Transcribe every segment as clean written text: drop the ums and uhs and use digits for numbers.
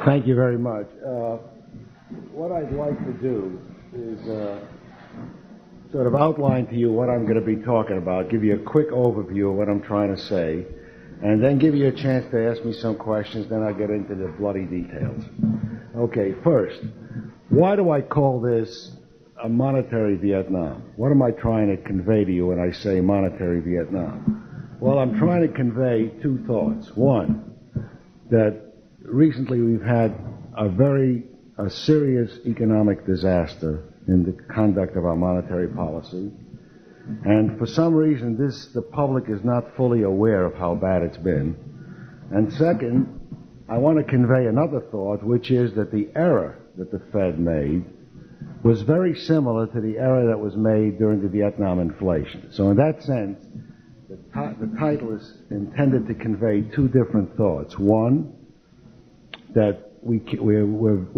Thank you very much. What I'd like to do is sort of outline to you what I'm going to be talking about, give you a quick overview of what I'm trying to say, and then give you a chance to ask me some questions, then I'll get into the bloody details. Okay, first, why do I call this a monetary Vietnam? What am I trying to convey to you when I say monetary Vietnam? Well, I'm trying to convey two thoughts. One, that recently we've had a serious economic disaster in the conduct of our monetary policy. And for some reason, the public is not fully aware of how bad it's been. And second, I want to convey another thought, which is that the error that the Fed made was very similar to the error that was made during the Vietnam inflation. So in that sense, the title is intended to convey two different thoughts. One, that we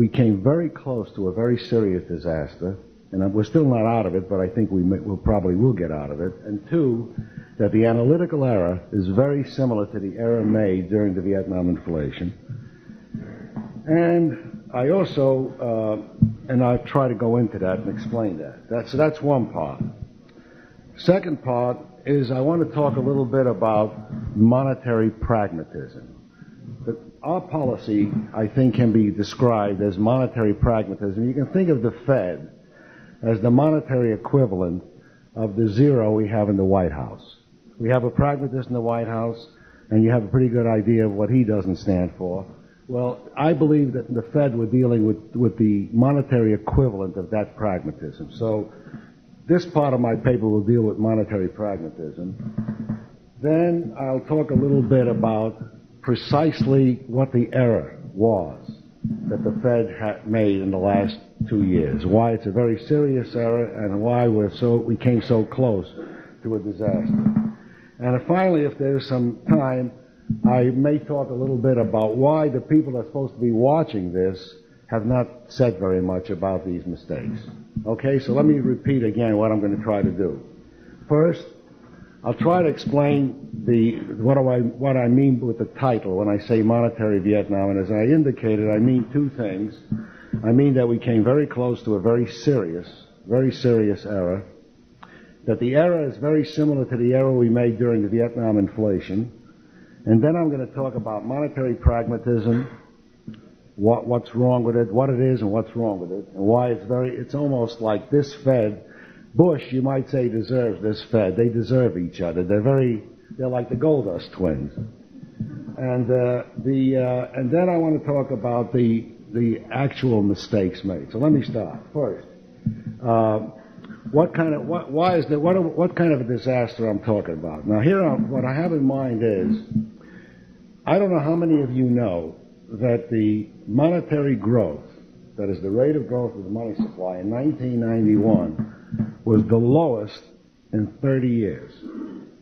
came very close to a very serious disaster, and we're still not out of it, but I think we'll probably get out of it. And two, that the analytical error is very similar to the error made during the Vietnam inflation. And I also, and I'll try to go into that and explain that. So that's one part. Second part is I want to talk a little bit about monetary pragmatism. Our policy, I think, can be described as monetary pragmatism. You can think of the Fed as the monetary equivalent of the zero we have in the White House. We have a pragmatist in the White House, and you have a pretty good idea of what he doesn't stand for. Well, I believe that in the Fed we're dealing with the monetary equivalent of that pragmatism. So this part of my paper will deal with monetary pragmatism. Then I'll talk a little bit about precisely what the error was that the Fed had made in the last 2 years, why it's a very serious error, and why we came so close to a disaster. And finally, if there's some time, I may talk a little bit about why the people that are supposed to be watching this have not said very much about these mistakes. Okay, so let me repeat again what I'm going to try to do. First, I'll try to explain what I mean with the title when I say monetary Vietnam, and as I indicated, I mean two things. I mean that we came very close to a very serious error, that the error is very similar to the error we made during the Vietnam inflation, and then I'm going to talk about monetary pragmatism, what's wrong with it, what it is and what's wrong with it, and why it's almost like this Fed, Bush, you might say, deserves this Fed. They deserve each other. They're like the Goldust twins. And then I want to talk about the actual mistakes made. So let me start. First, what kind of a disaster I'm talking about? Now what I have in mind is, I don't know how many of you know that the monetary growth, that is the rate of growth of the money supply in 1991, was the lowest in 30 years.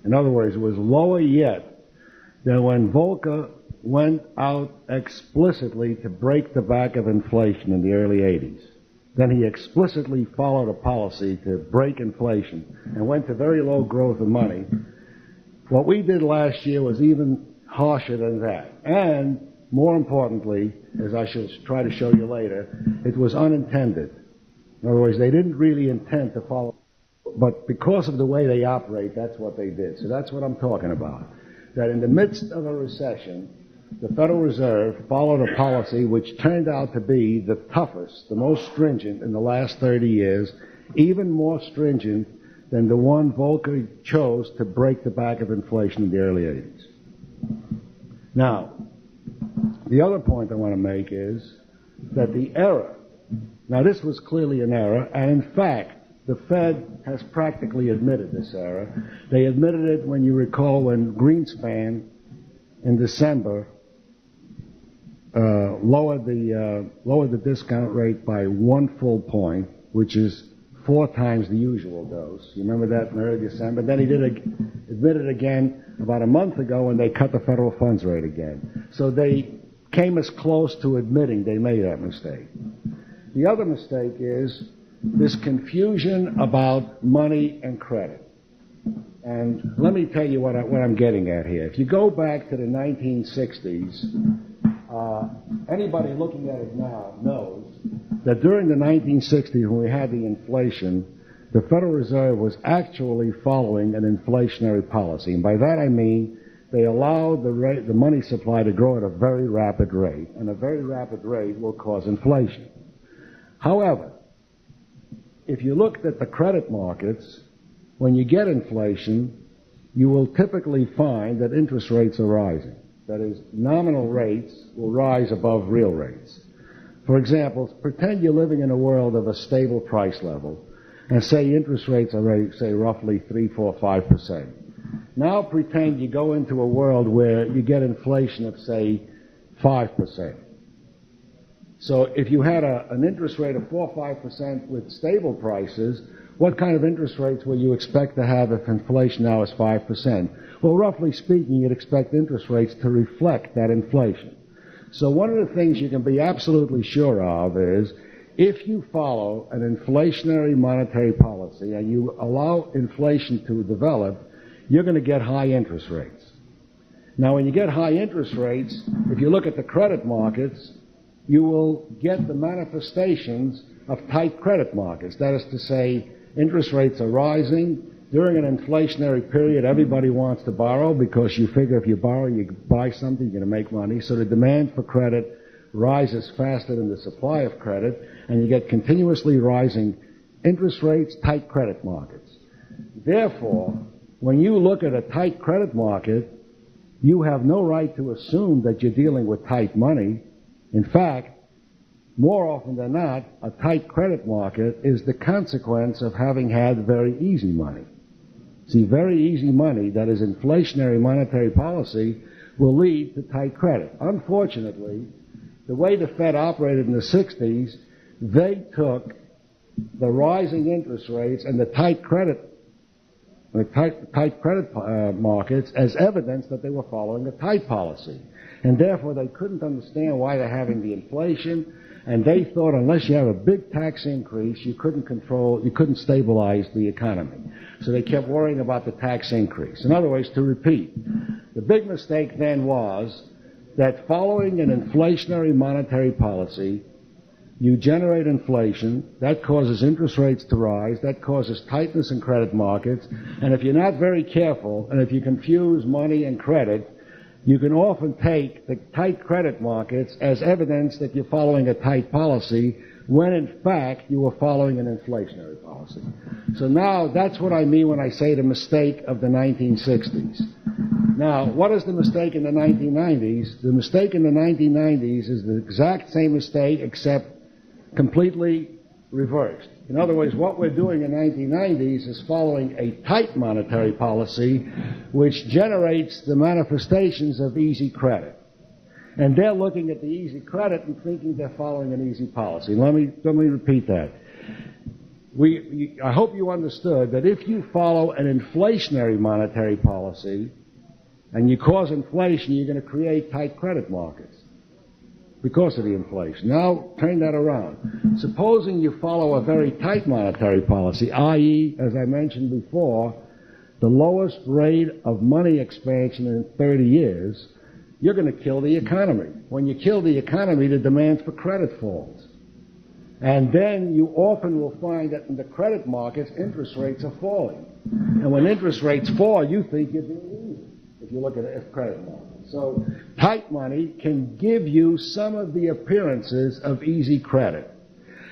In other words, it was lower yet than when Volcker went out explicitly to break the back of inflation in the early 80s. Then he explicitly followed a policy to break inflation and went to very low growth of money. What we did last year was even harsher than that. And more importantly, as I shall try to show you later, it was unintended. In other words, they didn't really intend to follow, but because of the way they operate, that's what they did. So that's what I'm talking about. That in the midst of a recession, the Federal Reserve followed a policy which turned out to be the toughest, the most stringent in the last 30 years, even more stringent than the one Volcker chose to break the back of inflation in the early 80s. Now, the other point I want to make is that the error, now this was clearly an error, and in fact, the Fed has practically admitted this error. They admitted it, when you recall, when Greenspan in December lowered the discount rate by 1 full point, which is 4 times the usual dose. You remember that in early December? Then he admit it again about a month ago when they cut the federal funds rate again. So they came as close to admitting they made that mistake. The other mistake is this confusion about money and credit. And let me tell you what I'm getting at here. If you go back to the 1960s, Anybody looking at it now knows that during the 1960s, when we had the inflation, the Federal Reserve was actually following an inflationary policy. And by that I mean they allowed the money supply to grow at a very rapid rate, and a very rapid rate will cause inflation. However, if you looked at the credit markets, when you get inflation, you will typically find that interest rates are rising. That is, nominal rates will rise above real rates. For example, pretend you're living in a world of a stable price level, and say interest rates are, say, roughly 3, 4, 5%. Now pretend you go into a world where you get inflation of, say, 5%. So if you had an interest rate of 4 or 5% with stable prices, what kind of interest rates will you expect to have if inflation now is 5%? Well, roughly speaking, you'd expect interest rates to reflect that inflation. So one of the things you can be absolutely sure of is if you follow an inflationary monetary policy and you allow inflation to develop, you're going to get high interest rates. Now, when you get high interest rates, if you look at the credit markets, you will get the manifestations of tight credit markets. That is to say, interest rates are rising. During an inflationary period, everybody wants to borrow because you figure if you borrow, you buy something, you're going to make money. So the demand for credit rises faster than the supply of credit, and you get continuously rising interest rates, tight credit markets. Therefore, when you look at a tight credit market, you have no right to assume that you're dealing with tight money. In fact, more often than not, a tight credit market is the consequence of having had very easy money. See, very easy money, that is inflationary monetary policy, will lead to tight credit. Unfortunately, the way the Fed operated in the 60s, they took the rising interest rates and the tight credit markets as evidence that they were following a tight policy. And therefore, they couldn't understand why they're having the inflation, and they thought unless you have a big tax increase, you couldn't stabilize the economy. So they kept worrying about the tax increase. In other words, to repeat, the big mistake then was that following an inflationary monetary policy, you generate inflation, that causes interest rates to rise, that causes tightness in credit markets, and if you're not very careful, and if you confuse money and credit, you can often take the tight credit markets as evidence that you're following a tight policy, when in fact you were following an inflationary policy. So now that's what I mean when I say the mistake of the 1960s. Now, what is the mistake in the 1990s? The mistake in the 1990s is the exact same mistake except completely reversed. In other words, what we're doing in the 1990s is following a tight monetary policy which generates the manifestations of easy credit. And they're looking at the easy credit and thinking they're following an easy policy. Let me repeat that. I hope you understood that if you follow an inflationary monetary policy and you cause inflation, you're going to create tight credit markets because of the inflation. Now, turn that around. Supposing you follow a very tight monetary policy, i.e., as I mentioned before, the lowest rate of money expansion in 30 years, you're going to kill the economy. When you kill the economy, the demand for credit falls. And then you often will find that in the credit markets, interest rates are falling. And when interest rates fall, you think you're being easy, if you look at the credit market. So tight money can give you some of the appearances of easy credit.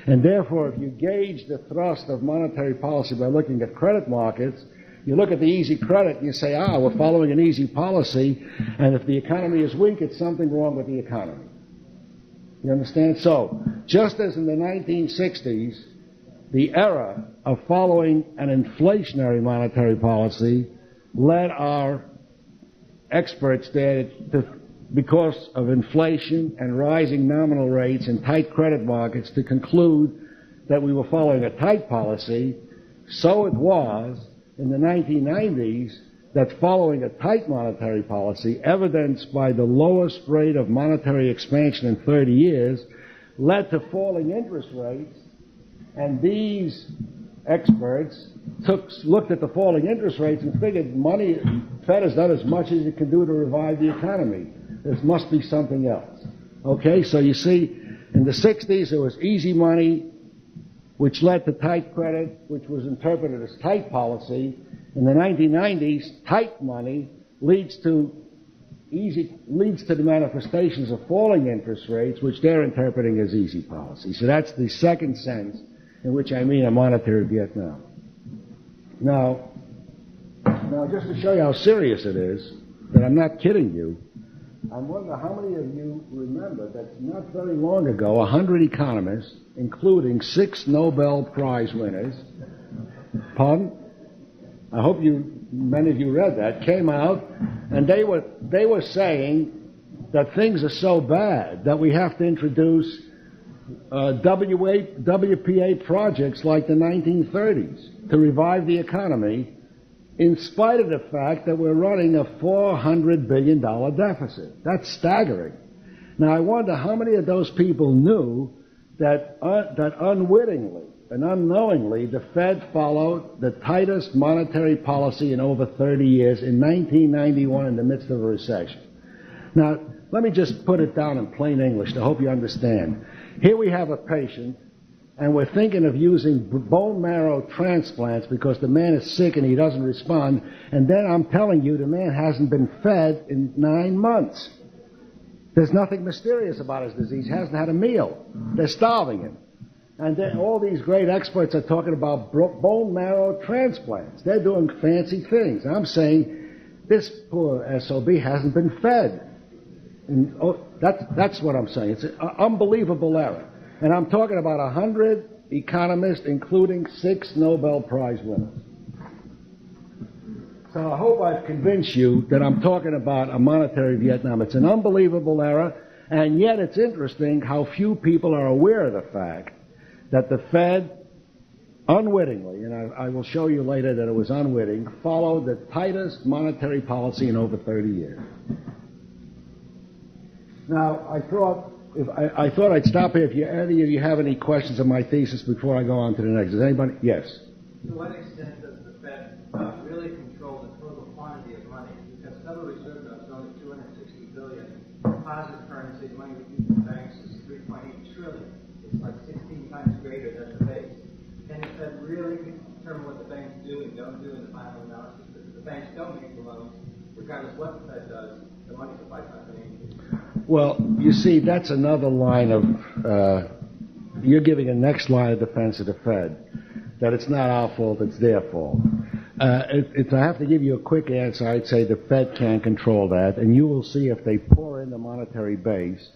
And therefore, if you gauge the thrust of monetary policy by looking at credit markets, you look at the easy credit and you say, we're following an easy policy, and if the economy is weak, it's something wrong with the economy. You understand? So, just as in the 1960s, the era of following an inflationary monetary policy led our experts there because of inflation and rising nominal rates and tight credit markets to conclude that we were following a tight policy, so it was in the 1990s that following a tight monetary policy, evidenced by the lowest rate of monetary expansion in 30 years, led to falling interest rates, and these experts looked at the falling interest rates and figured Fed has done as much as it can do to revive the economy. There must be something else. Okay, so you see, in the 60s there was easy money, which led to tight credit, which was interpreted as tight policy. In the 1990s, tight money leads to the manifestations of falling interest rates, which they're interpreting as easy policy. So that's the second sense in which I mean a monetary Vietnam. Now, just to show you how serious it is, that I'm not kidding you, I wonder how many of you remember that not very long ago, 100 economists, including 6 Nobel Prize winners, pardon? I hope many of you read that, came out, and they were saying that things are so bad that we have to introduce WPA projects like the 1930s to revive the economy, in spite of the fact that we're running a $400 billion deficit. That's staggering. Now, I wonder how many of those people knew that unwittingly and unknowingly the Fed followed the tightest monetary policy in over 30 years in 1991 in the midst of a recession. Now, let me just put it down in plain English to hope you understand. Here we have a patient, and we're thinking of using bone marrow transplants because the man is sick and he doesn't respond, and then I'm telling you the man hasn't been fed in 9 months. There's nothing mysterious about his disease. He hasn't had a meal. They're starving him. And then all these great experts are talking about bone marrow transplants. They're doing fancy things. I'm saying this poor SOB hasn't been fed. And that's what I'm saying. It's an unbelievable error. And I'm talking about 100 economists, including 6 Nobel Prize winners. So I hope I've convinced you that I'm talking about a monetary Vietnam. It's an unbelievable error, and yet it's interesting how few people are aware of the fact that the Fed unwittingly, and I will show you later that it was unwitting, followed the tightest monetary policy in over 30 years. Now, I thought I'd stop here if any of you have any questions on my thesis before I go on to the next. Does anybody? Yes. To what extent does the Fed really control the total quantity of money? Because Federal Reserve notes only $260 billion. Deposit currency money we keep in banks is $3.8 trillion. It's like 16 times greater than the base. Can the Fed really determine what the banks do and don't do in the final analysis? Because if the banks don't make the loans, regardless of what the Fed does, the money supply is not going to increase. Well, you see, that's another line of, you're giving a next line of defense to the Fed, that it's not our fault, it's their fault. If I have to give you a quick answer, I'd say the Fed can't control that, and you will see if they pour in the monetary base,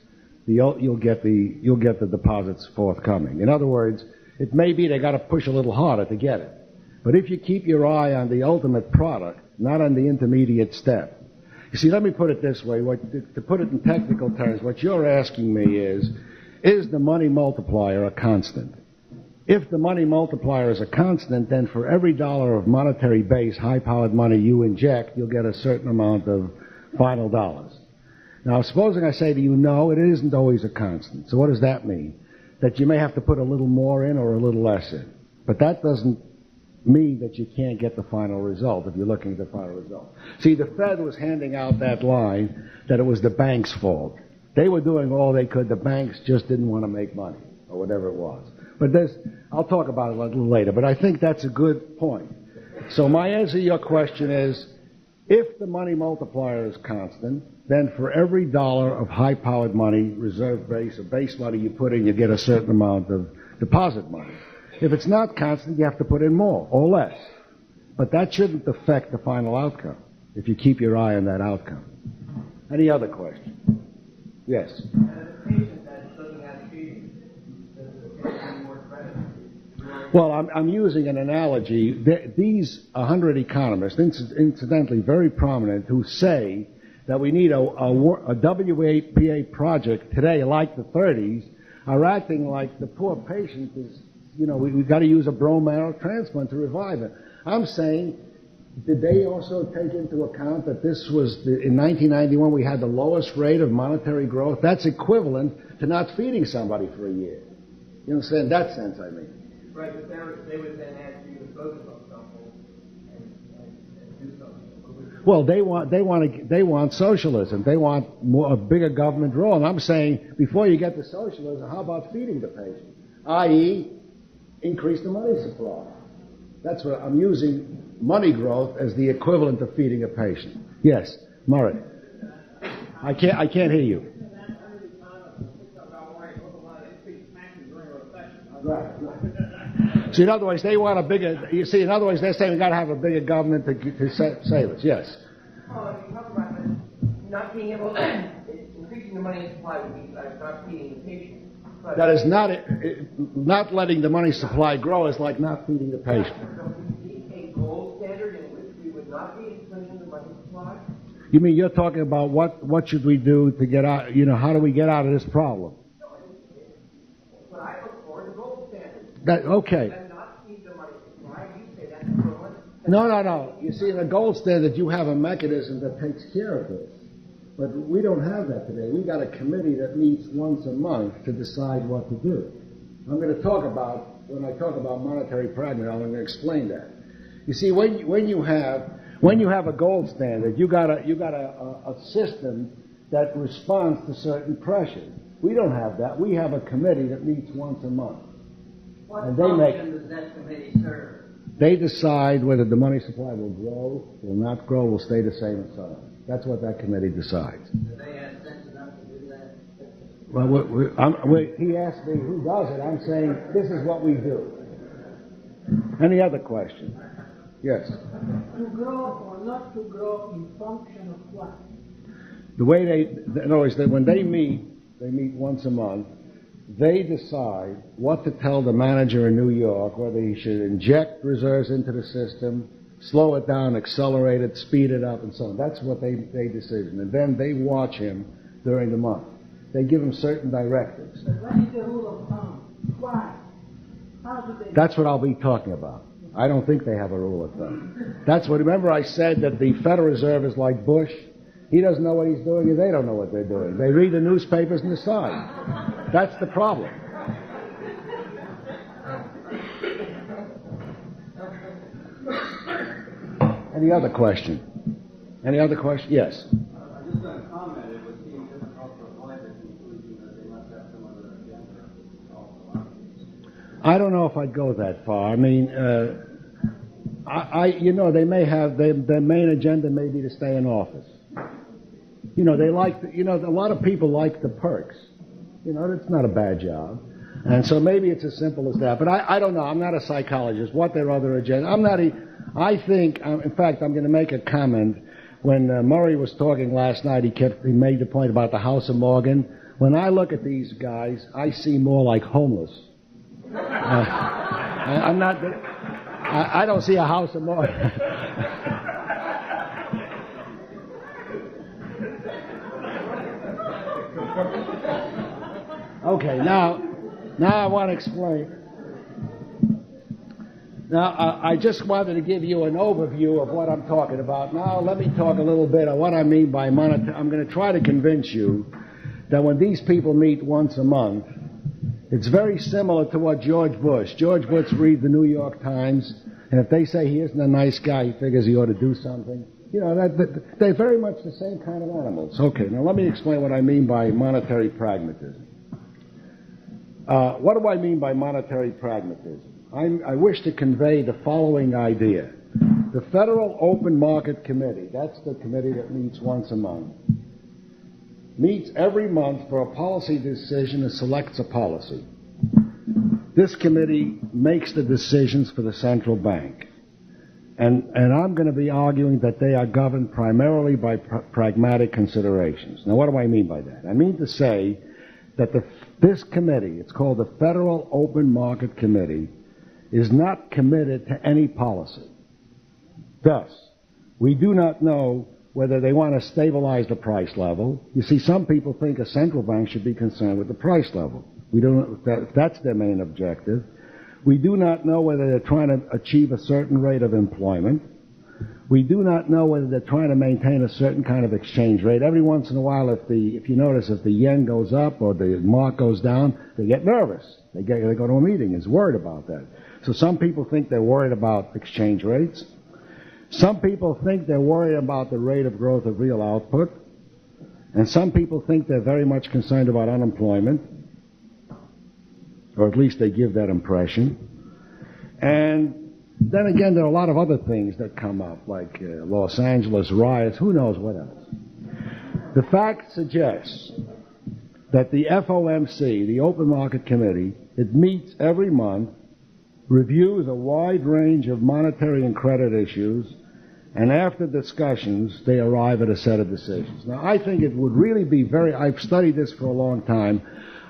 you'll get the deposits forthcoming. In other words, it may be they got to push a little harder to get it. But if you keep your eye on the ultimate product, not on the intermediate step. You see, let me put it this way. To put it in technical terms, what you're asking me is the money multiplier a constant? If the money multiplier is a constant, then for every dollar of monetary base, high-powered money you inject, you'll get a certain amount of final dollars. Now, supposing I say to you, no, it isn't always a constant. So what does that mean? That you may have to put a little more in or a little less in. But that doesn't mean that you can't get the final result if you're looking at the final result. See, the Fed was handing out that line that it was the bank's fault. They were doing all they could. The banks just didn't want to make money or whatever it was. But I'll talk about it a little later, but I think that's a good point. So my answer to your question is, if the money multiplier is constant, then for every dollar of high-powered money, reserve base or base money you put in, you get a certain amount of deposit money. If it's not constant, you have to put in more or less. But that shouldn't affect the final outcome if you keep your eye on that outcome. Any other question? Yes? And a patient that doesn't have feeding, does the patient need more credit? Well, I'm using an analogy. These 100 economists, incidentally very prominent, who say that we need a WPA project today like the 30s, are acting like the poor patient is, we've got to use a bone marrow transplant to revive it. I'm saying, did they also take into account that this was, in 1991, we had the lowest rate of monetary growth? That's equivalent to not feeding somebody for a year. You understand? In that sense, I mean. Right, but they would then ask you to dispose of something and do something. Well, they want socialism. They want a bigger government role. And I'm saying, before you get to socialism, how about feeding the patient? I.e., increase the money supply. That's what I'm using money growth as the equivalent of feeding a patient. Yes, Murray. I can't hear you. Right. So in other words, they want a bigger. You see, in other words, they're saying we got to have a bigger government to save us. Yes. Oh, you talk about not being able, increasing the money supply would be not feeding the patient. But that is not letting the money supply grow is like not feeding the patient. So we need a gold standard in which we would not be increasing the money supply. You mean you're talking about what should we do to get out? How do we get out of this problem? What I look for is a gold standard. Okay. And not feed the money supply. You say that's equivalent. No. You see, in the gold standard, you have a mechanism that takes care of this. But we don't have that today. We got a committee that meets once a month to decide what to do. I'm going to talk about, when I talk about monetary pragmatism, I'm going to explain that. You see, when you have a gold standard, you got a system that responds to certain pressures. We don't have that. We have a committee that meets once a month. What and function does that committee serve? They decide whether the money supply will grow, will not grow, will stay the same, and so on. That's what that committee decides. Do they have sense enough to do that? Well, he asked me who does it. I'm saying this is what we do. Any other question? Yes. To grow or not to grow in function of what? The way in other words, when they meet once a month, they decide what to tell the manager in New York, whether he should inject reserves into the system, slow it down, accelerate it, speed it up, and so on. That's what they decision. And then they watch him during the month. They give him certain directives. But what is the rule of thumb? Why? How do they... That's what I'll be talking about. I don't think they have a rule of thumb. Remember I said that the Federal Reserve is like Bush? He doesn't know what he's doing, and they don't know what they're doing. They read the newspapers and decide. That's the problem. Any other question? Yes. I'm just going to comment. It would seem difficult to avoid the conclusion that they must have some other agenda. I don't know if I'd go that far. I mean, they may have their main agenda may be to stay in office. They like, a lot of people like the perks. It's not a bad job. And so maybe it's as simple as that. But I don't know. I'm not a psychologist. What their other agenda? I think, in fact, I'm going to make a comment. When Murray was talking last night, he made the point about the House of Morgan. When I look at these guys, I see more like homeless. I don't see a House of Morgan. Okay, now I want to explain. Now, I just wanted to give you an overview of what I'm talking about. Now, let me talk a little bit of what I mean by monetary. I'm going to try to convince you that when these people meet once a month, it's very similar to what George Bush reads the New York Times, and if they say he isn't a nice guy, he figures he ought to do something. They're very much the same kind of animals. Okay, now let me explain what I mean by monetary pragmatism. What do I mean by monetary pragmatism? I wish to convey the following idea. The Federal Open Market Committee, that's the committee that meets once a month, meets every month for a policy decision and selects a policy. This committee makes the decisions for the central bank. And I'm going to be arguing that they are governed primarily by pragmatic considerations. Now, what do I mean by that? I mean to say that this committee, it's called the Federal Open Market Committee, is not committed to any policy. Thus, we do not know whether they want to stabilize the price level. You see, some people think a central bank should be concerned with the price level. We don't know if that's their main objective. We do not know whether they're trying to achieve a certain rate of employment. We do not know whether they're trying to maintain a certain kind of exchange rate. Every once in a while, if you notice, if the yen goes up or the mark goes down, they get nervous. They go to a meeting, is worried about that. So some people think they're worried about exchange rates. Some people think they're worried about the rate of growth of real output, and some people think they're very much concerned about unemployment, or at least they give that impression. And then again, there are a lot of other things that come up, like Los Angeles riots, who knows what else. The fact suggests that the FOMC, the Open Market Committee, it meets every month, reviews a wide range of monetary and credit issues, and after discussions, they arrive at a set of decisions. Now, I think it would really be I've studied this for a long time.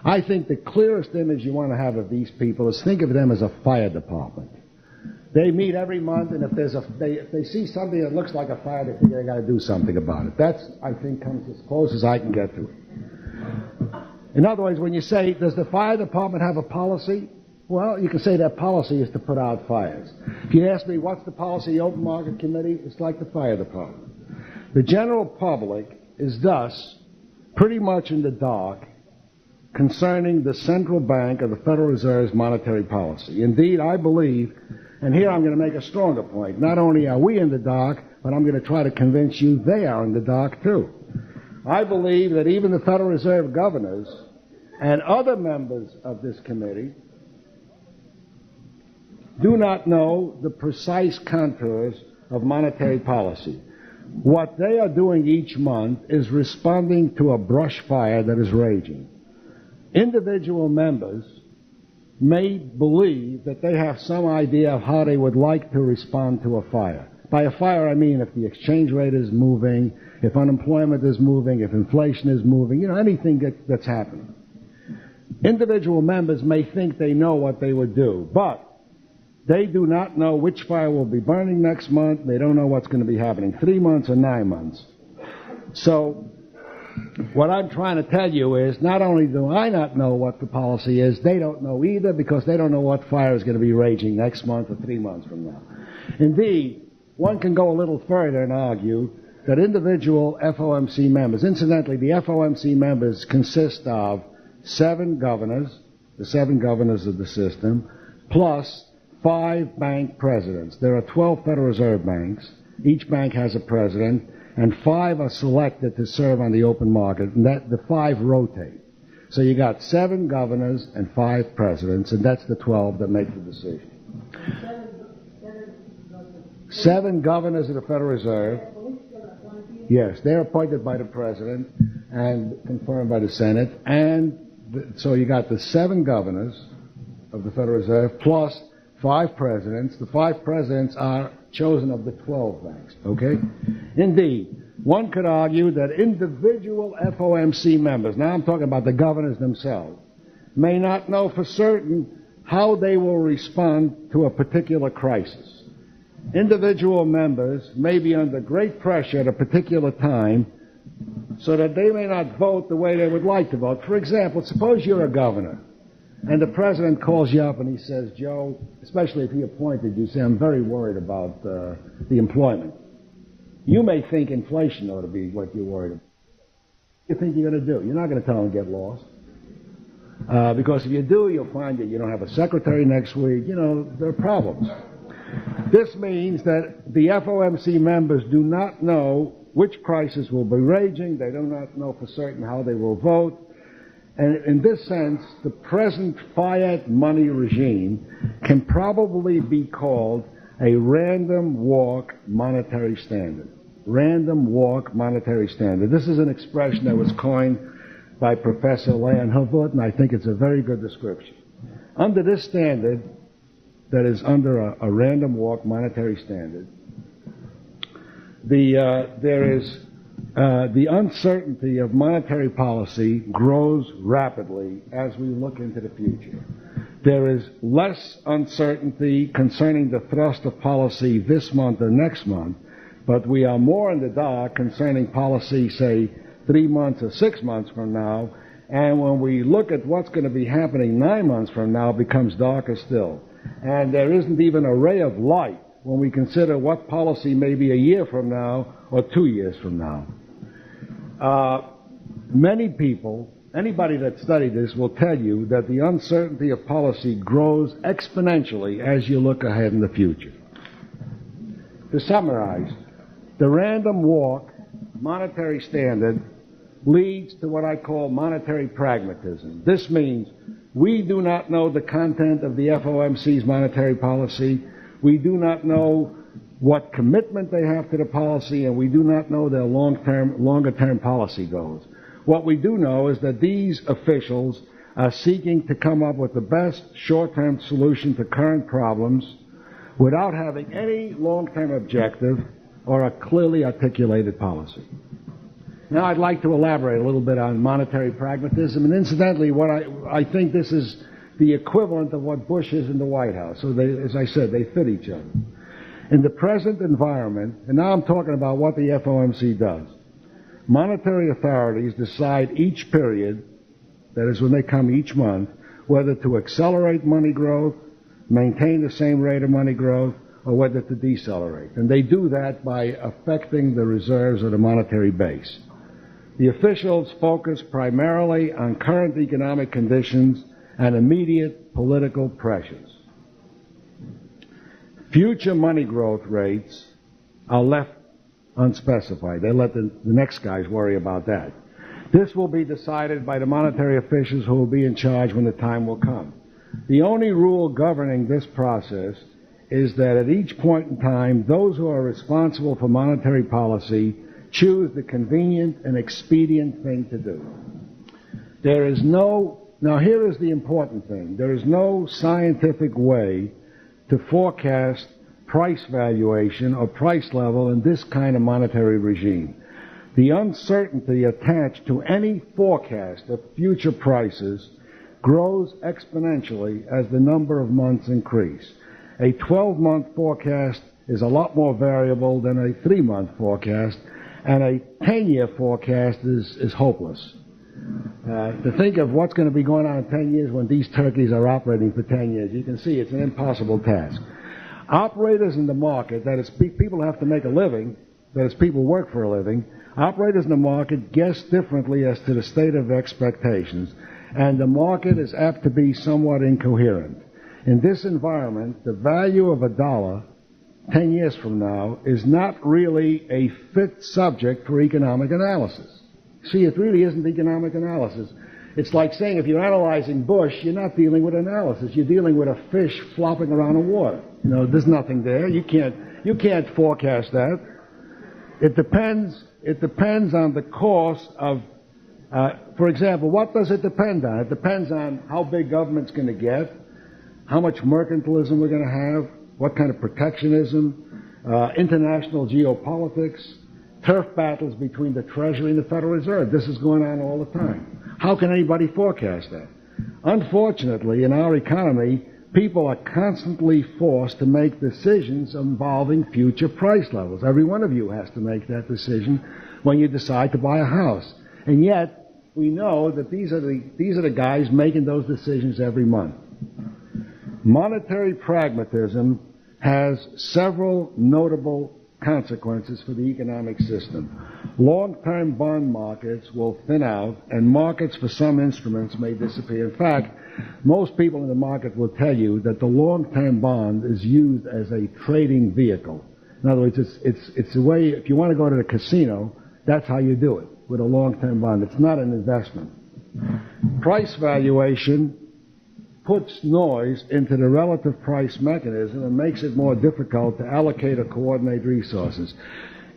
I think the clearest image you want to have of these people is think of them as a fire department. They meet every month, and if they see something that looks like a fire, they think they got to do something about it. That's, I think, comes as close as I can get to it. In other words, when you say, does the fire department have a policy? Well, you can say that policy is to put out fires. If you ask me what's the policy of the Open Market Committee, it's like the fire department. The general public is thus pretty much in the dark concerning the central bank of the Federal Reserve's monetary policy. Indeed, I believe, and here I'm going to make a stronger point, not only are we in the dark, but I'm going to try to convince you they are in the dark too. I believe that even the Federal Reserve governors and other members of this committee do not know the precise contours of monetary policy. What they are doing each month is responding to a brush fire that is raging. Individual members may believe that they have some idea of how they would like to respond to a fire. By a fire, I mean if the exchange rate is moving, if unemployment is moving, if inflation is moving, anything that's happening. Individual members may think they know what they would do, but they do not know which fire will be burning next month. They don't know what's going to be happening 3 months or 9 months. So what I'm trying to tell you is not only do I not know what the policy is, they don't know either, because they don't know what fire is going to be raging next month or 3 months from now. Indeed, one can go a little further and argue that individual FOMC members, incidentally, the FOMC members consist of 7 governors, the 7 governors of the system, plus 5 bank presidents. There are 12 Federal Reserve banks. Each bank has a president, and 5 are selected to serve on the open market, and the 5 rotate. So you got 7 governors and 5 presidents, and that's the 12 that make the decision. 7 governors of the Federal Reserve. Yes, they're appointed by the president and confirmed by the Senate, and so you got the 7 governors of the Federal Reserve plus 5 presidents. The 5 presidents are chosen of the 12 banks, okay? Indeed, one could argue that individual FOMC members, now I'm talking about the governors themselves, may not know for certain how they will respond to a particular crisis. Individual members may be under great pressure at a particular time so that they may not vote the way they would like to vote. For example, suppose you're a governor, and the president calls you up and he says, Joe, especially if he appointed you, say, I'm very worried about the employment. You may think inflation ought to be what you're worried about. What do you think you're going to do? You're not going to tell him to get lost. Because if you do, you'll find that you don't have a secretary next week. There are problems. This means that the FOMC members do not know which crisis will be raging. They do not know for certain how they will vote. And in this sense, the present fiat money regime can probably be called a random walk monetary standard. Random walk monetary standard. This is an expression that was coined by Professor Leon Huvud, and I think it's a very good description. Under this standard, that is under a random walk monetary standard, there is the uncertainty of monetary policy grows rapidly as we look into the future. There is less uncertainty concerning the thrust of policy this month or next month, but we are more in the dark concerning policy, say, 3 months or 6 months from now, and when we look at what's going to be happening 9 months from now, it becomes darker still. And there isn't even a ray of light when we consider what policy may be a year from now or 2 years from now. Many people, anybody that studied this will tell you that the uncertainty of policy grows exponentially as you look ahead in the future. To summarize, the random walk monetary standard leads to what I call monetary pragmatism. This means we do not know the content of the FOMC's monetary policy. We do not know what commitment they have to the policy, and we do not know their longer-term policy goals. What we do know is that these officials are seeking to come up with the best short-term solution to current problems without having any long-term objective or a clearly articulated policy. Now I'd like to elaborate a little bit on monetary pragmatism, and incidentally, what I think this is the equivalent of what Bush is in the White House. So they, as I said, they fit each other. In the present environment, and now I'm talking about what the FOMC does, monetary authorities decide each period, that is when they come each month, whether to accelerate money growth, maintain the same rate of money growth, or whether to decelerate. And they do that by affecting the reserves of the monetary base. The officials focus primarily on current economic conditions and immediate political pressures. Future money growth rates are left unspecified. They let the next guys worry about that. This will be decided by the monetary officials who will be in charge when the time will come. The only rule governing this process is that at each point in time, those who are responsible for monetary policy choose the convenient and expedient thing to do. Now here is the important thing. There is no scientific way to forecast price valuation or price level in this kind of monetary regime. The uncertainty attached to any forecast of future prices grows exponentially as the number of months increase. A 12-month forecast is a lot more variable than a 3-month forecast, and a 10-year forecast is hopeless. To think of what's going to be going on in 10 years when these turkeys are operating for 10 years, you can see it's an impossible task. Operators in the market, that is, people have to make a living, that is, people work for a living, operators in the market guess differently as to the state of expectations, and the market is apt to be somewhat incoherent. In this environment, the value of a dollar 10 years from now is not really a fit subject for economic analysis. See, it really isn't economic analysis. It's like saying if you're analyzing Bush, you're not dealing with analysis. You're dealing with a fish flopping around in water. You know, there's nothing there. You can't forecast that. It depends on the course of, for example, what does it depend on? It depends on how big government's going to get, how much mercantilism we're going to have, what kind of protectionism, international geopolitics, turf battles between the Treasury and the Federal Reserve. This is going on all the time. How can anybody forecast that? Unfortunately, in our economy, people are constantly forced to make decisions involving future price levels. Every one of you has to make that decision when you decide to buy a house. And yet, we know that these are the guys making those decisions every month. Monetary pragmatism has several notable consequences for the economic system. Long-term bond markets will thin out, and markets for some instruments may disappear. In fact, most people in the market will tell you that the long-term bond is used as a trading vehicle. In other words, it's a way, if you want to go to the casino, that's how you do it, with a long-term bond. It's not an investment. Price valuation puts noise into the relative price mechanism and makes it more difficult to allocate or coordinate resources.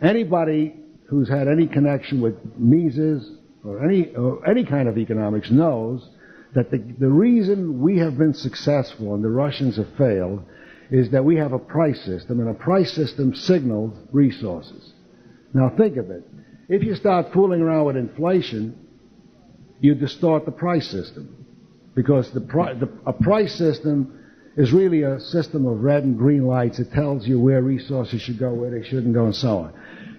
Anybody who's had any connection with Mises or any kind of economics knows that the reason we have been successful and the Russians have failed is that we have a price system, and a price system signals resources. Now think of it. If you start fooling around with inflation, you distort the price system. Because a price system is really a system of red and green lights. It tells you where resources should go, where they shouldn't go, and so on.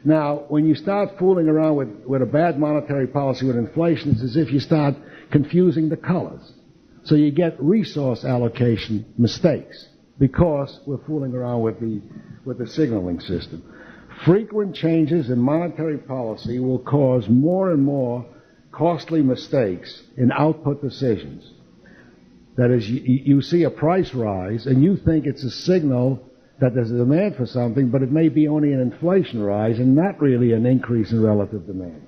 Now, when you start fooling around with a bad monetary policy with inflation, it's as if you start confusing the colors. So you get resource allocation mistakes because we're fooling around with the signaling system. Frequent changes in monetary policy will cause more and more costly mistakes in output decisions. That is, you see a price rise, and you think it's a signal that there's a demand for something, but it may be only an inflation rise and not really an increase in relative demand.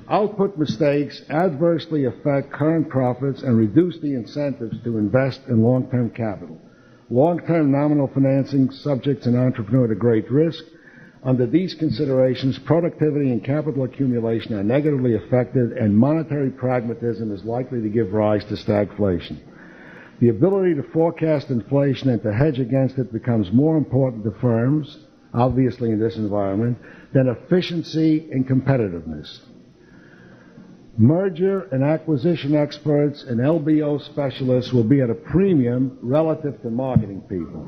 Output mistakes adversely affect current profits and reduce the incentives to invest in long-term capital. Long-term nominal financing subjects an entrepreneur to great risk. Under these considerations, productivity and capital accumulation are negatively affected, and monetary pragmatism is likely to give rise to stagflation. The ability to forecast inflation and to hedge against it becomes more important to firms, obviously in this environment, than efficiency and competitiveness. Merger and acquisition experts and LBO specialists will be at a premium relative to marketing people.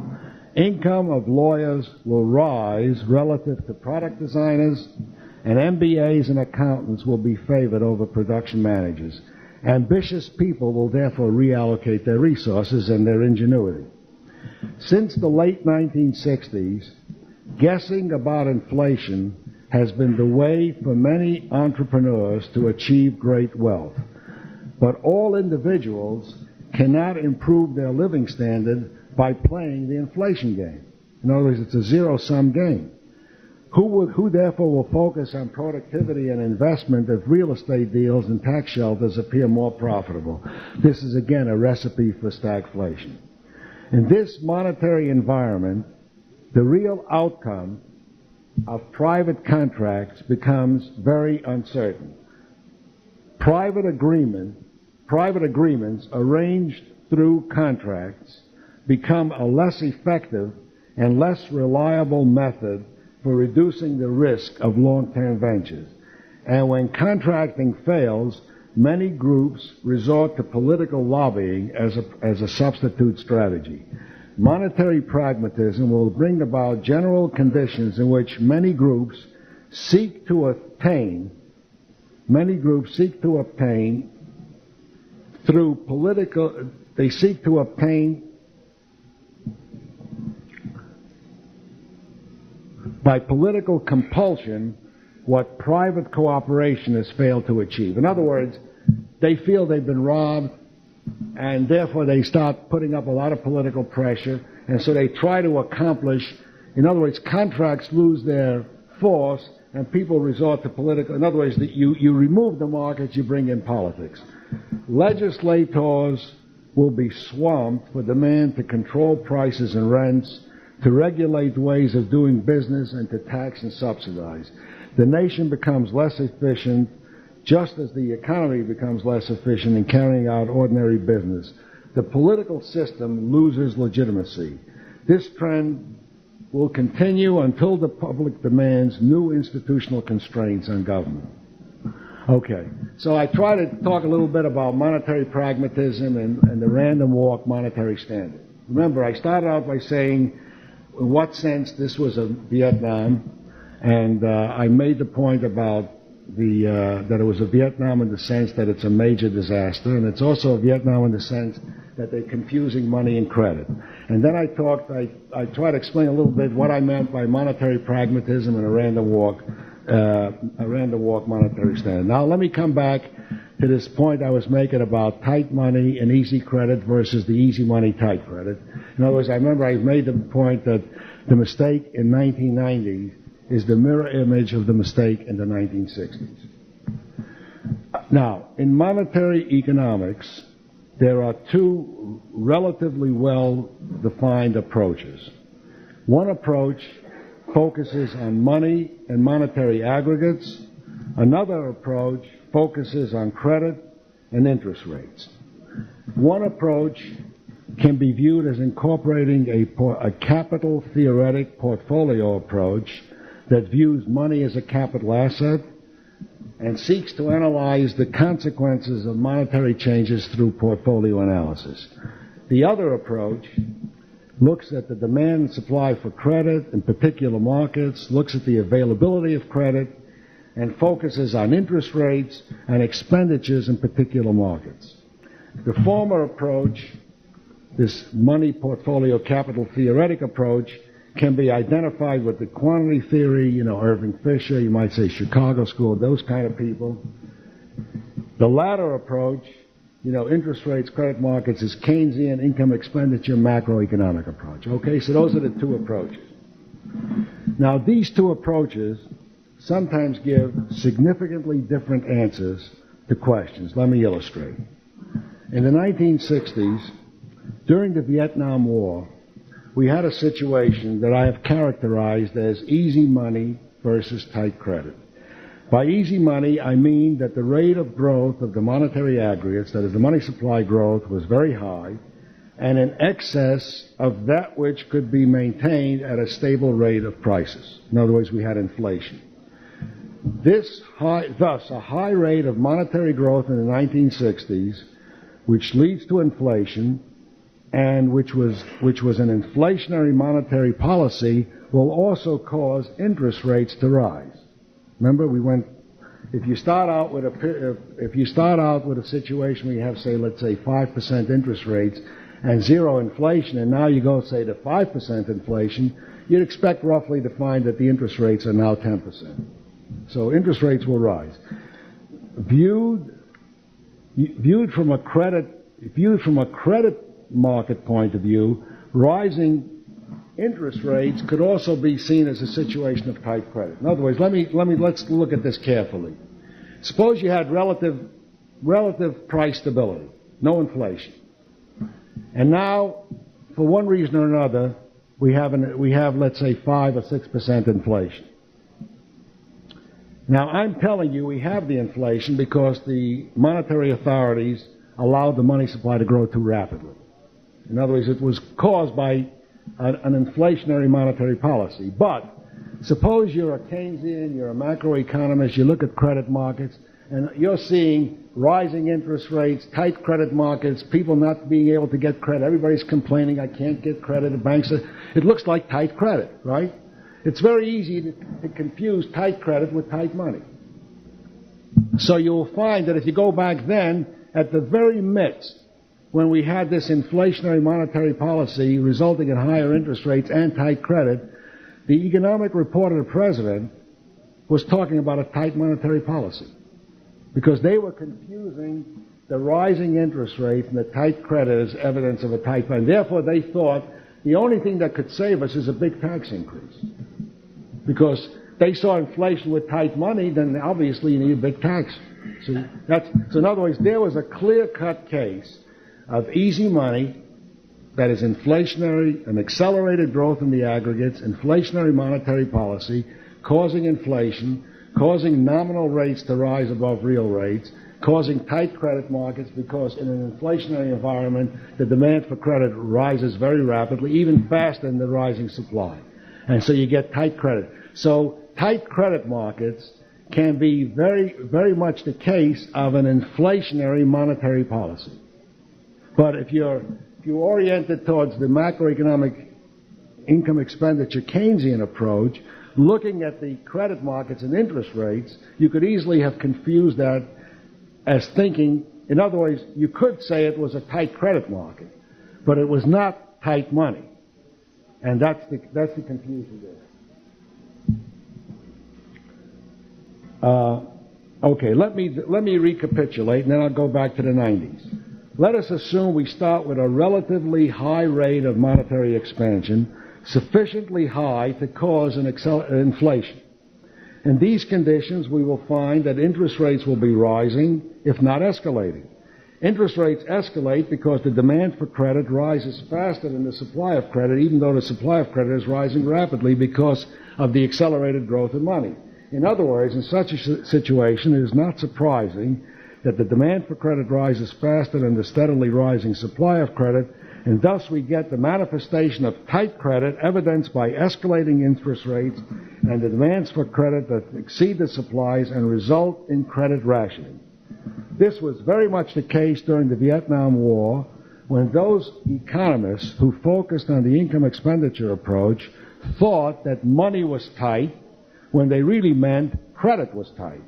Income of lawyers will rise relative to product designers, and MBAs and accountants will be favored over production managers. Ambitious people will therefore reallocate their resources and their ingenuity. Since the late 1960s, guessing about inflation has been the way for many entrepreneurs to achieve great wealth. But all individuals cannot improve their living standard by playing the inflation game. In other words, it's a zero-sum game. Who therefore will focus on productivity and investment if real estate deals and tax shelters appear more profitable? This is again a recipe for stagflation. In this monetary environment, the real outcome of private contracts becomes very uncertain. Private agreements arranged through contracts become a less effective and less reliable method for reducing the risk of long-term ventures. And when contracting fails, many groups resort to political lobbying as a substitute strategy. Monetary pragmatism will bring about general conditions in which many groups seek to obtain through political, they seek to obtain by political compulsion what private cooperation has failed to achieve. In other words, they feel they've been robbed, and therefore they start putting up a lot of political pressure, and so they try to accomplish, in other words, contracts lose their force, and people resort to political, in other words, you remove the markets, you bring in politics. Legislators will be swamped for demand to control prices and rents, to regulate ways of doing business, and to tax and subsidize. The nation becomes less efficient, just as the economy becomes less efficient in carrying out ordinary business. The political system loses legitimacy. This trend will continue until the public demands new institutional constraints on government. Okay, so I try to talk a little bit about monetary pragmatism and the random walk monetary standard. Remember, I started out by saying in what sense this was a Vietnam, and I made the point about that it was a Vietnam in the sense that it's a major disaster, and it's also a Vietnam in the sense that they're confusing money and credit. And then I tried to explain a little bit what I meant by monetary pragmatism and a random walk monetary standard. Now let me come back to this point I was making about tight money and easy credit versus the easy money, tight credit. In other words, I remember I made the point that the mistake in 1990 is the mirror image of the mistake in the 1960s. Now, in monetary economics, there are two relatively well-defined approaches. One approach focuses on money and monetary aggregates. Another approach focuses on credit and interest rates. One approach can be viewed as incorporating a capital theoretic portfolio approach that views money as a capital asset and seeks to analyze the consequences of monetary changes through portfolio analysis. The other approach looks at the demand and supply for credit in particular markets, looks at the availability of credit, and focuses on interest rates and expenditures in particular markets. The former approach, this money portfolio capital theoretic approach, can be identified with the quantity theory, Irving Fisher, you might say Chicago School, those kind of people. The latter approach interest rates, credit markets is Keynesian, income expenditure, macroeconomic approach. Okay, so those are the two approaches. Now, these two approaches sometimes give significantly different answers to questions. Let me illustrate. In the 1960s, during the Vietnam War, we had a situation that I have characterized as easy money versus tight credit. By easy money, I mean that the rate of growth of the monetary aggregates, that is, the money supply growth, was very high and in excess of that which could be maintained at a stable rate of prices. In other words, we had inflation. Thus, a high rate of monetary growth in the 1960s, which leads to inflation, and which was an inflationary monetary policy, will also cause interest rates to rise. Remember, if you start out with a situation where you have, say, let's say 5% interest rates and zero inflation, and now you go, say, to 5% inflation, you'd expect roughly to find that the interest rates are now 10%. So interest rates will rise. Viewed from a credit market point of view, rising interest rates could also be seen as a situation of tight credit. In other words, let's look at this carefully. Suppose you had relative price stability, no inflation, and now, for one reason or another, we have let's say 5 or 6% inflation. Now, I'm telling you, we have the inflation because the monetary authorities allowed the money supply to grow too rapidly. In other words, it was caused by an inflationary monetary policy. But suppose you're a Keynesian, you're a macroeconomist, you look at credit markets, and you're seeing rising interest rates, tight credit markets, people not being able to get credit. Everybody's complaining, I can't get credit. The banks it looks like tight credit, right? It's very easy to confuse tight credit with tight money. So you'll find that if you go back then, at the very midst, when we had this inflationary monetary policy resulting in higher interest rates and tight credit, the economic report of the president was talking about a tight monetary policy because they were confusing the rising interest rate and the tight credit as evidence of a tight money. Therefore, they thought the only thing that could save us is a big tax increase. Because they saw inflation with tight money, then obviously you need a big tax. So in other words, there was a clear-cut case of easy money, that is inflationary, an accelerated growth in the aggregates, inflationary monetary policy, causing inflation, causing nominal rates to rise above real rates, causing tight credit markets because in an inflationary environment, the demand for credit rises very rapidly, even faster than the rising supply. And so you get tight credit. So tight credit markets can be very, very much the case of an inflationary monetary policy. But if you're oriented towards the macroeconomic income expenditure Keynesian approach, looking at the credit markets and interest rates, you could easily have confused that as thinking, in other words, you could say it was a tight credit market, but it was not tight money. And that's the confusion there. Okay, let me recapitulate, and then I'll go back to the 90s. Let us assume we start with a relatively high rate of monetary expansion, sufficiently high to cause an inflation. In these conditions, we will find that interest rates will be rising, if not escalating. Interest rates escalate because the demand for credit rises faster than the supply of credit, even though the supply of credit is rising rapidly because of the accelerated growth of money. In other words, in such a situation, it is not surprising that the demand for credit rises faster than the steadily rising supply of credit, and thus we get the manifestation of tight credit evidenced by escalating interest rates and the demands for credit that exceed the supplies and result in credit rationing. This was very much the case during the Vietnam War, when those economists who focused on the income expenditure approach thought that money was tight when they really meant credit was tight.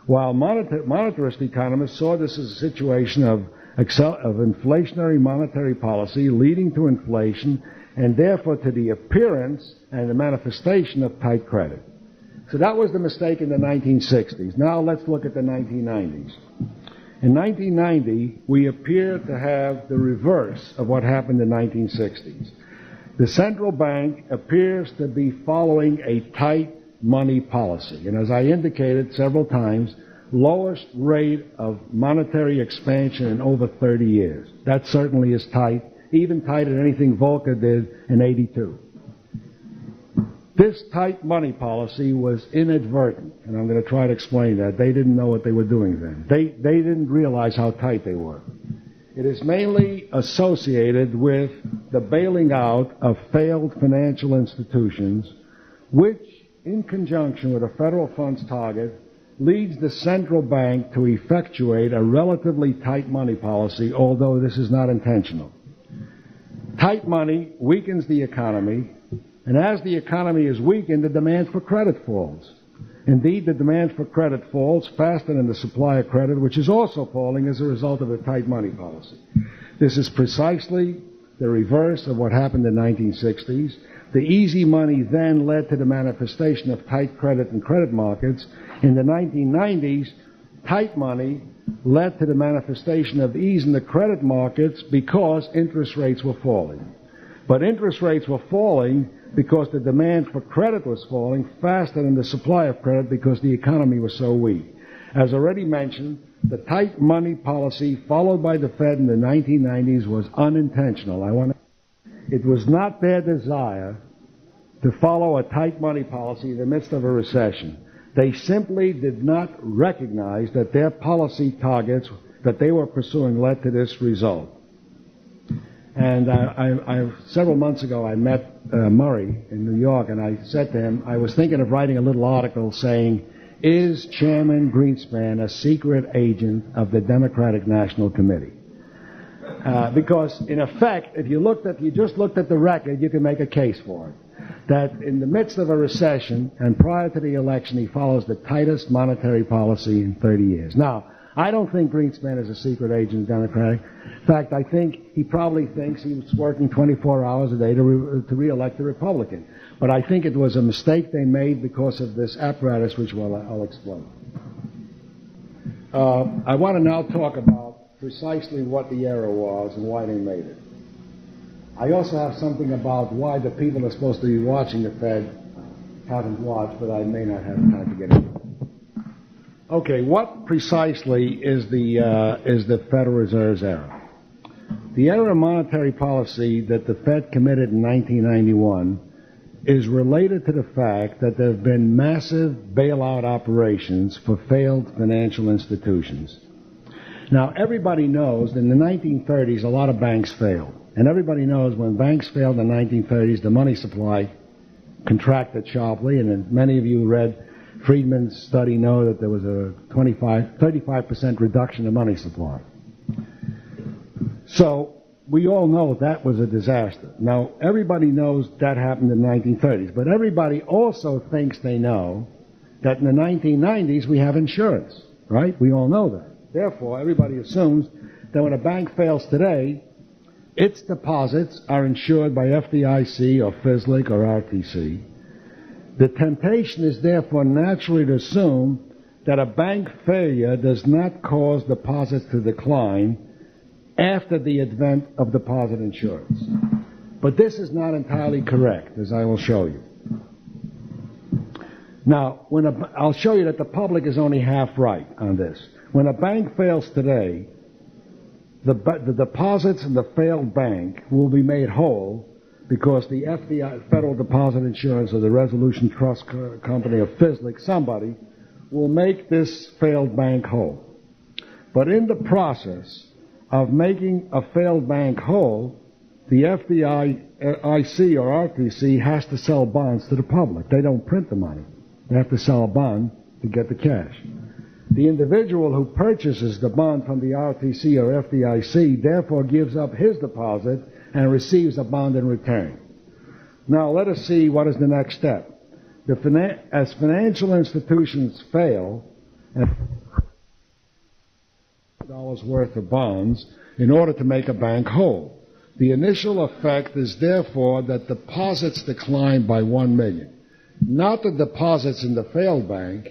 While monetarist economists saw this as a situation of inflationary monetary policy leading to inflation and therefore to the appearance and the manifestation of tight credit. So that was the mistake in the 1960s. Now let's look at the 1990s. In 1990, we appear to have the reverse of what happened in the 1960s. The central bank appears to be following a tight money policy. And as I indicated several times, lowest rate of monetary expansion in over 30 years. That certainly is tight, even tighter than anything Volcker did in '82. This tight money policy was inadvertent, and I'm going to try to explain that. They didn't know what they were doing then. They didn't realize how tight they were. It is mainly associated with the bailing out of failed financial institutions, which, in conjunction with a federal funds target, leads the central bank to effectuate a relatively tight money policy, although this is not intentional. Tight money weakens the economy, and as the economy is weakened, the demand for credit falls. Indeed, the demand for credit falls faster than the supply of credit, which is also falling as a result of the tight money policy. This is precisely the reverse of what happened in the 1960s. The easy money then led to the manifestation of tight credit and credit markets. In the 1990s, tight money led to the manifestation of ease in the credit markets because interest rates were falling. But interest rates were falling because the demand for credit was falling faster than the supply of credit because the economy was so weak. As already mentioned, the tight money policy followed by the Fed in the 1990s was unintentional. It was not their desire to follow a tight money policy in the midst of a recession. They simply did not recognize that their policy targets that they were pursuing led to this result. And several months ago, I met Murray in New York, and I said to him, I was thinking of writing a little article saying, is Chairman Greenspan a secret agent of the Democratic National Committee? Because, in effect, if you just looked at the record, you can make a case for it. That in the midst of a recession and prior to the election, he follows the tightest monetary policy in 30 years. Now, I don't think Greenspan is a secret agent Democratic. In fact, I think he probably thinks he was working 24 hours a day to re-elect a Republican. But I think it was a mistake they made because of this apparatus, which I'll explain. I want to now talk about precisely what the error was and why they made it. I also have something about why the people who are supposed to be watching the Fed haven't watched, but I may not have time to get into it. Okay, what precisely is the Federal Reserve's error? The error of monetary policy that the Fed committed in 1991 is related to the fact that there have been massive bailout operations for failed financial institutions. Now, everybody knows that in the 1930s a lot of banks failed. And everybody knows when banks failed in the 1930s, the money supply contracted sharply, and many of you read Friedman's study know that there was a 35% reduction in money supply. So we all know that was a disaster. Now, everybody knows that happened in the 1930s, but everybody also thinks they know that in the 1990s we have insurance, right? We all know that. Therefore, everybody assumes that when a bank fails today, its deposits are insured by FDIC or FSLIC or RTC. The temptation is therefore naturally to assume that a bank failure does not cause deposits to decline after the advent of deposit insurance. But this is not entirely correct, as I will show you. Now, I'll show you that the public is only half right on this. When a bank fails today, the deposits in the failed bank will be made whole because the FDI, Federal Deposit Insurance, or the Resolution Trust Company, or FSLIC, somebody, will make this failed bank whole. But in the process of making a failed bank whole, the FDIC or RTC has to sell bonds to the public. They don't print the money. They have to sell a bond to get the cash. The individual who purchases the bond from the RTC or FDIC therefore gives up his deposit and receives a bond in return. Now let us see what is the next step. As financial institutions fail, and $1 worth of bonds in order to make a bank whole, the initial effect is therefore that deposits decline by 1 million. Not the deposits in the failed bank,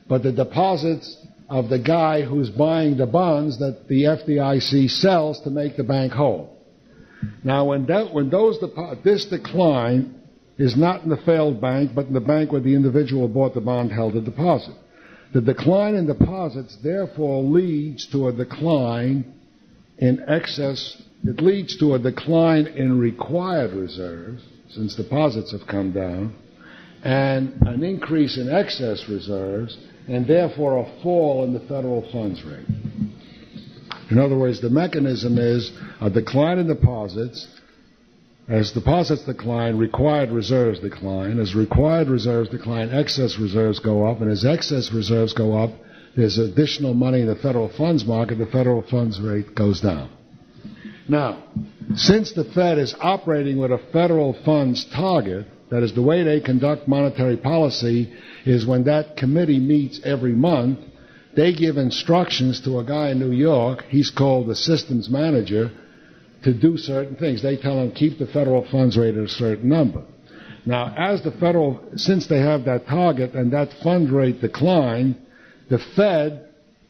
but the deposits of the guy who's buying the bonds that the FDIC sells to make the bank whole. Now, this decline is not in the failed bank, but in the bank where the individual bought the bond held a deposit. The decline in deposits, therefore, leads to a decline in excess. It leads to a decline in required reserves, since deposits have come down, and an increase in excess reserves, and therefore a fall in the federal funds rate. In other words, the mechanism is a decline in deposits. As deposits decline, required reserves decline. As required reserves decline, excess reserves go up. And as excess reserves go up, there's additional money in the federal funds market. The federal funds rate goes down. Now, since the Fed is operating with a federal funds target, that is, the way they conduct monetary policy is when that committee meets every month, they give instructions to a guy in New York, he's called the systems manager, to do certain things. They tell him keep the federal funds rate at a certain number. Now, since they have that target and that fund rate decline, the Fed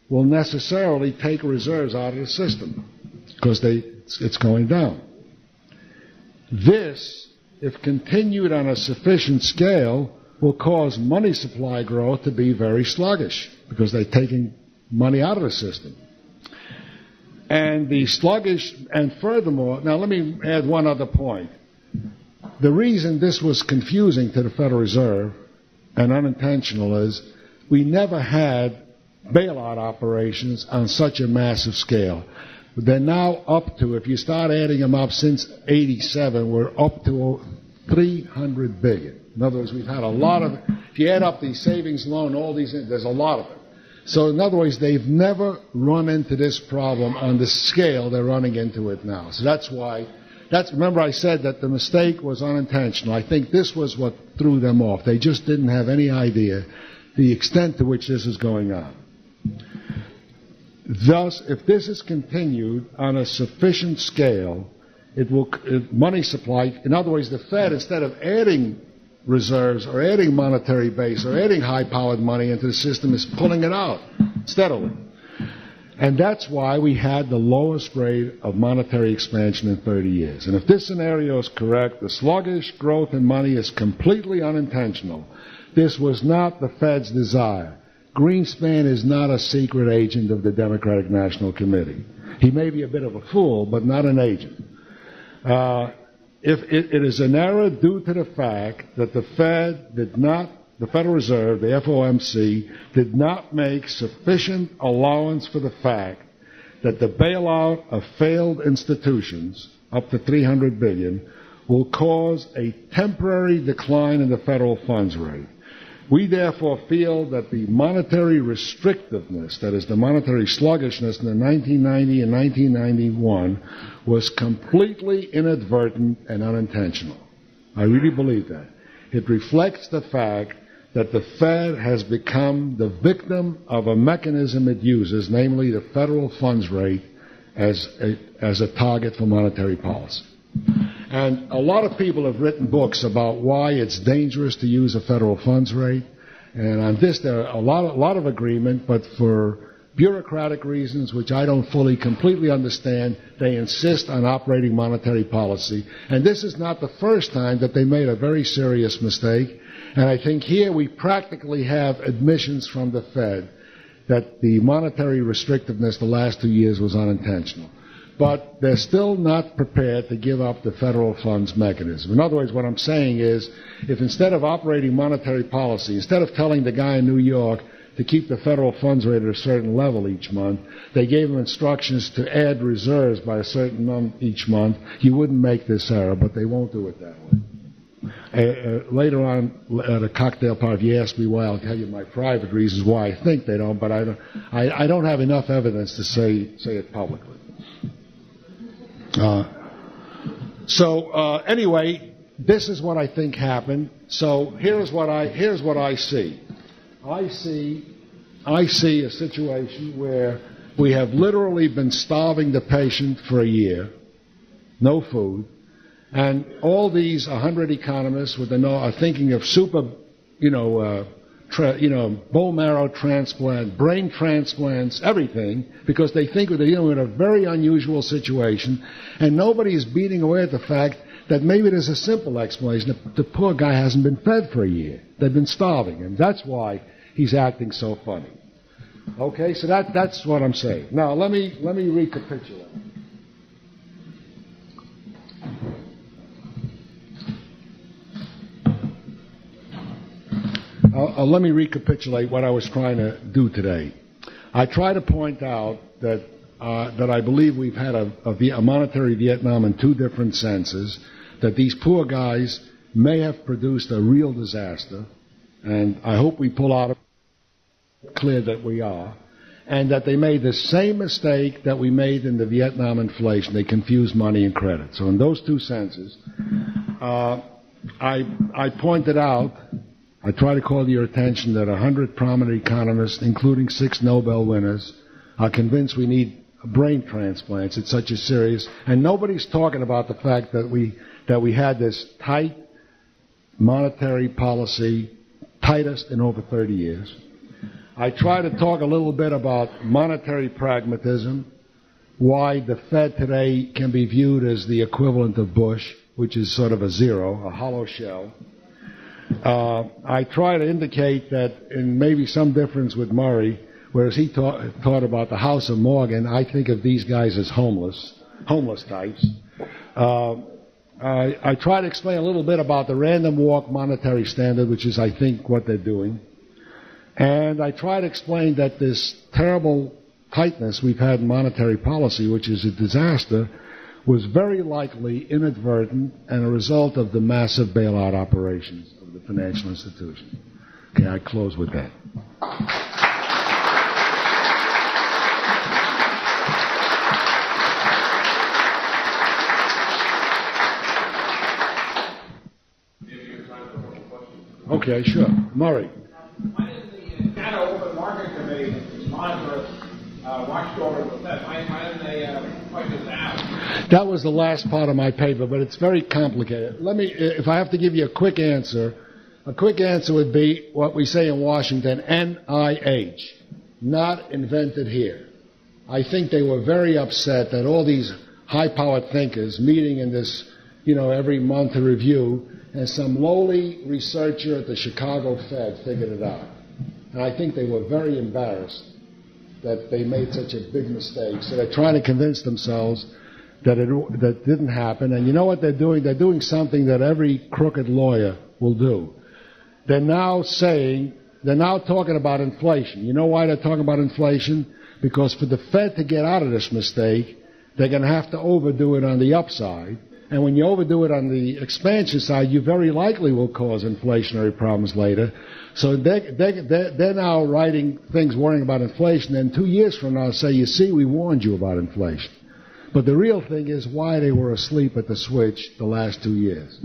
will necessarily take reserves out of the system because it's going down. This, if continued on a sufficient scale, will cause money supply growth to be very sluggish because they're taking money out of the system. And furthermore, now let me add one other point. The reason this was confusing to the Federal Reserve and unintentional is we never had bailout operations on such a massive scale. They're now up to, if you start adding them up since 87, we're up to 300 billion. In other words, we've had a lot of, if you add up these savings loan, all these, there's a lot of it. So in other words, they've never run into this problem on the scale they're running into it now. So that's why, remember I said that the mistake was unintentional. I think this was what threw them off. They just didn't have any idea the extent to which this is going on. Thus, if this is continued on a sufficient scale, money supply, in other words, the Fed, instead of adding reserves or adding monetary base or adding high-powered money into the system, is pulling it out steadily. And that's why we had the lowest rate of monetary expansion in 30 years. And if this scenario is correct, the sluggish growth in money is completely unintentional. This was not the Fed's desire. Greenspan is not a secret agent of the Democratic National Committee. He may be a bit of a fool, but not an agent. If it is an error due to the fact that the Federal Reserve, the FOMC, did not make sufficient allowance for the fact that the bailout of failed institutions, up to $300 billion, will cause a temporary decline in the federal funds rate. We therefore feel that the monetary restrictiveness, that is the monetary sluggishness in the 1990 and 1991, was completely inadvertent and unintentional. I really believe that. It reflects the fact that the Fed has become the victim of a mechanism it uses, namely the federal funds rate, as a target for monetary policy. And a lot of people have written books about why it's dangerous to use a federal funds rate. And on this, there are a lot of agreement, but for bureaucratic reasons, which I don't completely understand, they insist on operating monetary policy. And this is not the first time that they made a very serious mistake. And I think here we practically have admissions from the Fed that the monetary restrictiveness the last 2 years was unintentional. But they're still not prepared to give up the federal funds mechanism. In other words, what I'm saying is, if instead of operating monetary policy, instead of telling the guy in New York to keep the federal funds rate at a certain level each month, they gave him instructions to add reserves by a certain number each month, you wouldn't make this error, but they won't do it that way. Later on at a cocktail party, if you ask me why, I'll tell you my private reasons why I think they don't, but I don't have enough evidence to say it publicly. Anyway, this is what I think happened. So here's what I see. I see a situation where we have literally been starving the patient for a year, no food, and all these 100 economists are thinking of super, bone marrow transplant, brain transplants, everything, because they think they're dealing with a very unusual situation, and nobody is beating away at the fact that maybe there's a simple explanation. The poor guy hasn't been fed for a year. They've been starving, and that's why he's acting so funny. Okay, so that's what I'm saying. Now, let me recapitulate. Let me recapitulate what I was trying to do today. I try to point out that I believe we've had a monetary Vietnam in two different senses, that these poor guys may have produced a real disaster, and I hope we pull out clear that we are, and that they made the same mistake that we made in the Vietnam inflation. They confused money and credit. So in those two senses, I pointed out, I try to call to your attention that 100 prominent economists, including 6 Nobel winners, are convinced we need brain transplants. It's such a serious, and nobody's talking about the fact that we had this tight monetary policy, tightest in over 30 years. I try to talk a little bit about monetary pragmatism, why the Fed today can be viewed as the equivalent of Bush, which is sort of a zero, a hollow shell. I try to indicate that, in maybe some difference with Murray, whereas he taught about the House of Morgan, I think of these guys as homeless types. I try to explain a little bit about the random walk monetary standard, which is, I think, what they're doing. And I try to explain that this terrible tightness we've had in monetary policy, which is a disaster, was very likely inadvertent and a result of the massive bailout operations of the financial institution. Okay, I close with that. Okay, sure. Murray. Why didn't the Shadow Open Market Committee monitor watchdog of the Fed? Why didn't they point this out? That was the last part of my paper, but it's very complicated. If I have to give you a quick answer would be what we say in Washington, NIH, not invented here. I think they were very upset that all these high-powered thinkers meeting in this, every month to review, and some lowly researcher at the Chicago Fed figured it out. And I think they were very embarrassed that they made such a big mistake. So they're trying to convince themselves that that didn't happen. And you know what they're doing? They're doing something that every crooked lawyer will do. They're now talking about inflation. You know why they're talking about inflation? Because for the Fed to get out of this mistake, they're going to have to overdo it on the upside. And when you overdo it on the expansion side, you very likely will cause inflationary problems later. So they're now writing things worrying about inflation, and 2 years from now say, you see, we warned you about inflation. But the real thing is why they were asleep at the switch the last 2 years.